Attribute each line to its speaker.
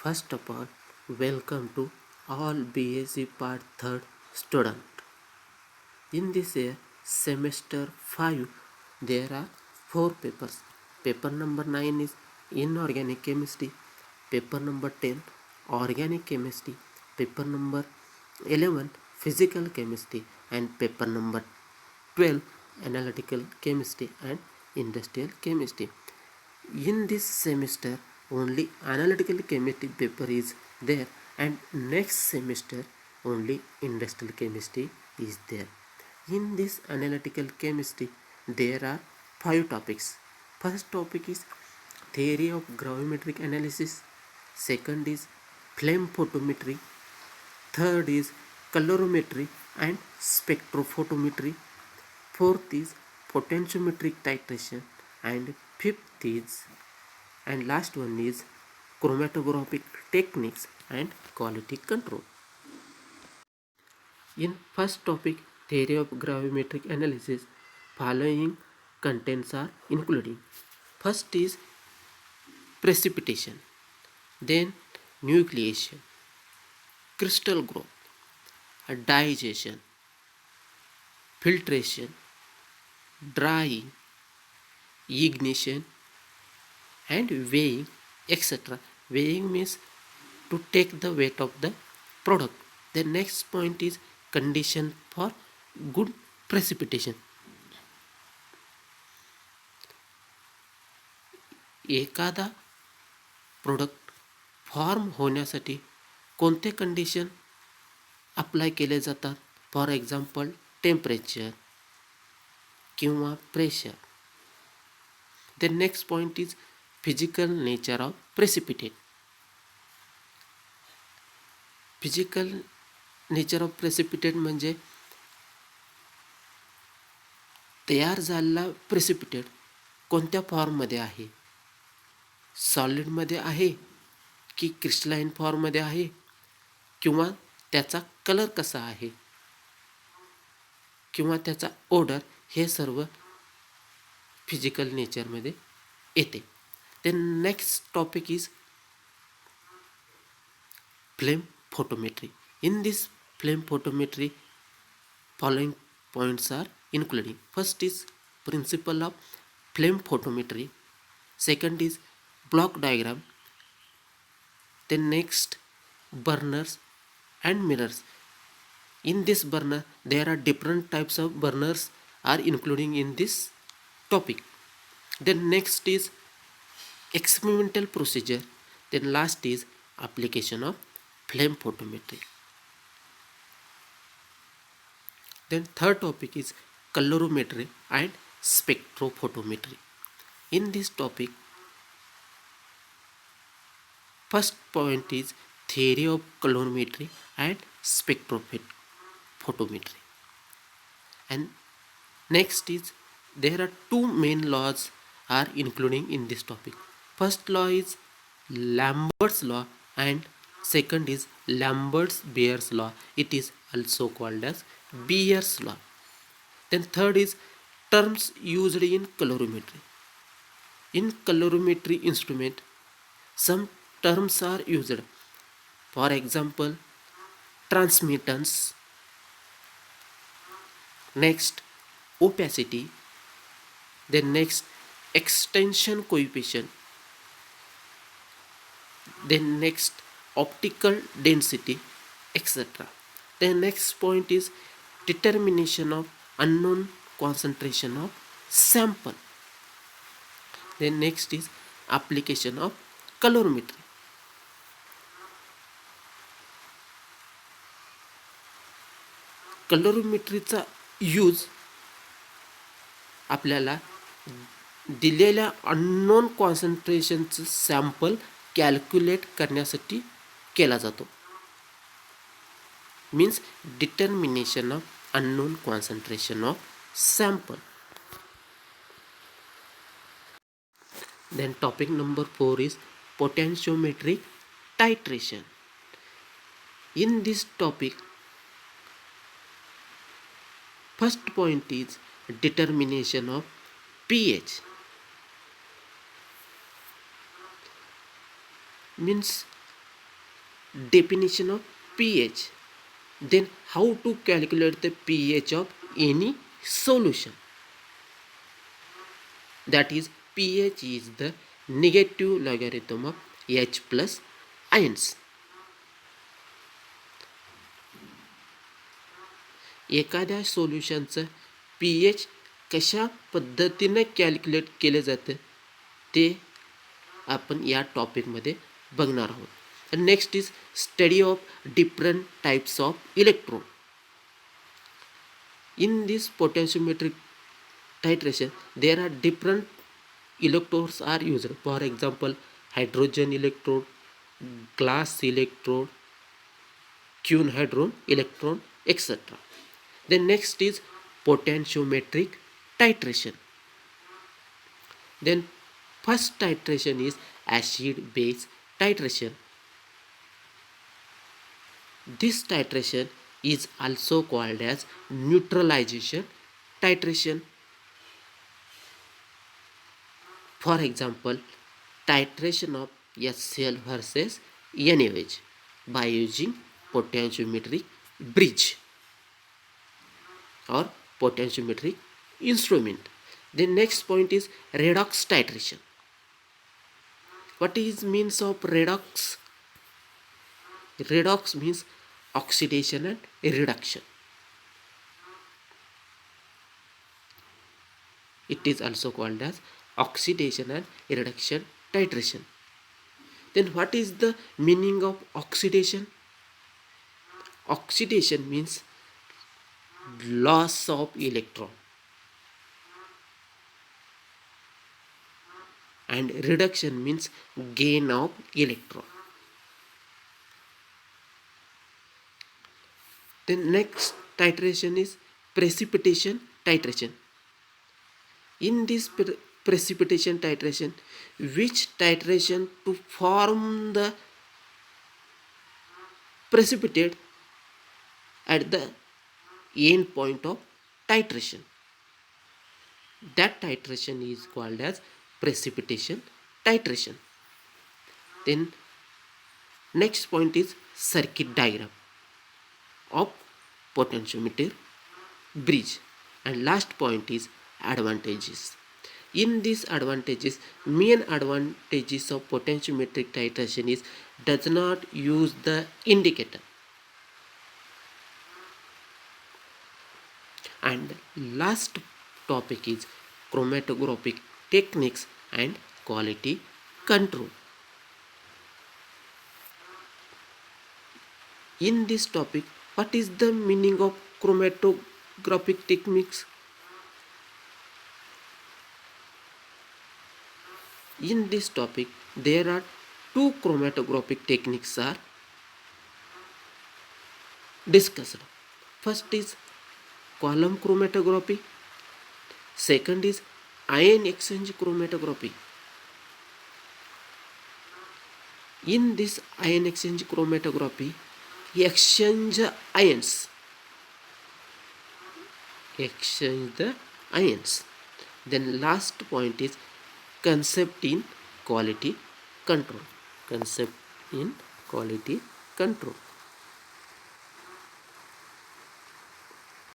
Speaker 1: First of all, welcome to all BSc Part 3rd student. In this year, semester 5, there are 4 papers. Paper number 9 is Inorganic Chemistry. Paper number 10, Organic Chemistry. Paper number 11, Physical Chemistry. And paper number 12, Analytical Chemistry and Industrial Chemistry. In this semester only analytical chemistry paper is there, and next semester only industrial chemistry is there. In this analytical chemistry there are 5 topics. First topic is theory of gravimetric analysis, second is flame photometry, third is colorimetry and spectrophotometry, fourth is potentiometric titration, and fifth is and last one is chromatographic techniques and quality control. In first topic, theory of gravimetric analysis, following contents are including. First is precipitation, then nucleation, crystal growth, digestion, filtration, drying, ignition, and weighing, etc. Weighing means to take the weight of the product. The next point is condition for good precipitation. एखादा product form होण्यासाठी कोणते condition apply केले जातात? For example temperature किंवा pressure. The next point is physical nature of precipitate. Physical nature of precipitate म्हणजे तयार झालेला precipitate कोणत्या फॉर्ममध्ये आहे? सॉलिडमध्ये आहे की क्रिस्टलाइन फॉर्ममध्ये आहे, किंवा त्याचा कलर कसा आहे, किंवा त्याचा ऑर्डर, हे सर्व फिजिकल नेचरमध्ये येते. The next topic is flame photometry. In this flame photometry, following points are including. First is principle of flame photometry. Second is block diagram. Then next, burners and mirrors. In this burner, there are different types of burners are including in this topic. Then next is experimental procedure. Then last is application of flame photometry. Then third topic is colorimetry and spectrophotometry. In this topic, first point is theory of colorimetry and spectrophotometry. And next is there are two main laws are including in this topic. First law is Lambert's law and second is Lambert's-Beer's law. It is also called as Beer's law. Then third is terms used in colorimetry. In colorimetry instrument, some terms are used. For example, transmittance, next opacity, then next extension coefficient, then next optical density, etc. The next point is determination of unknown concentration of sample. Then next is application of colorimetry. कलरोमेट्रीचा use आपल्याला दिलेल्या unknown कॉन्सन्ट्रेशनचं sample calculate करण्यासाठी केला जातो. Means determination of unknown concentration of sample. Then topic number 4 is potentiometric titration. In this topic, first point is determination of pH. Means definition of pH. Then how to calculate the pH of any solution. That is, pH is the negative logarithm of H plus ions. एखाद्या सोल्युशनचं pH कशा पद्धतीने calculate केलं जातं ते आपण या टॉपिकमध्ये बघणार आहोत. Next is study of different types of electrode. In this potentiometric titration, there are different electrodes are used. For example, hydrogen electrode, glass electrode, Kuhn-Hadron electron, etc. Then next is potentiometric titration. Then first titration is acid-base titration. This titration is also called as neutralization titration. For example, titration of HCl versus NaOH by using potentiometric bridge or potentiometric instrument. The next point is redox titration. What is means of redox? Redox means oxidation and reduction. It is also called as oxidation and reduction titration. Then what is the meaning of oxidation? Oxidation means loss of electron, and reduction means gain of electron. The next titration is precipitation titration. In this precipitation titration, which titration to form the precipitate at the end point of titration, that titration is called as precipitation titration. Then next point is circuit diagram of potentiometer bridge, and last point is advantages. In these advantages, main advantages of potentiometric titration is does not use the indicator, and last topic is chromatographic techniques and quality control. In this topic, what is the meaning of chromatographic techniques? In this topic, there are two chromatographic techniques are discussed. First is column chromatography. Second is ion exchange chromatography. In this ion exchange chromatography, exchange the ions. Then last point is concept in quality control.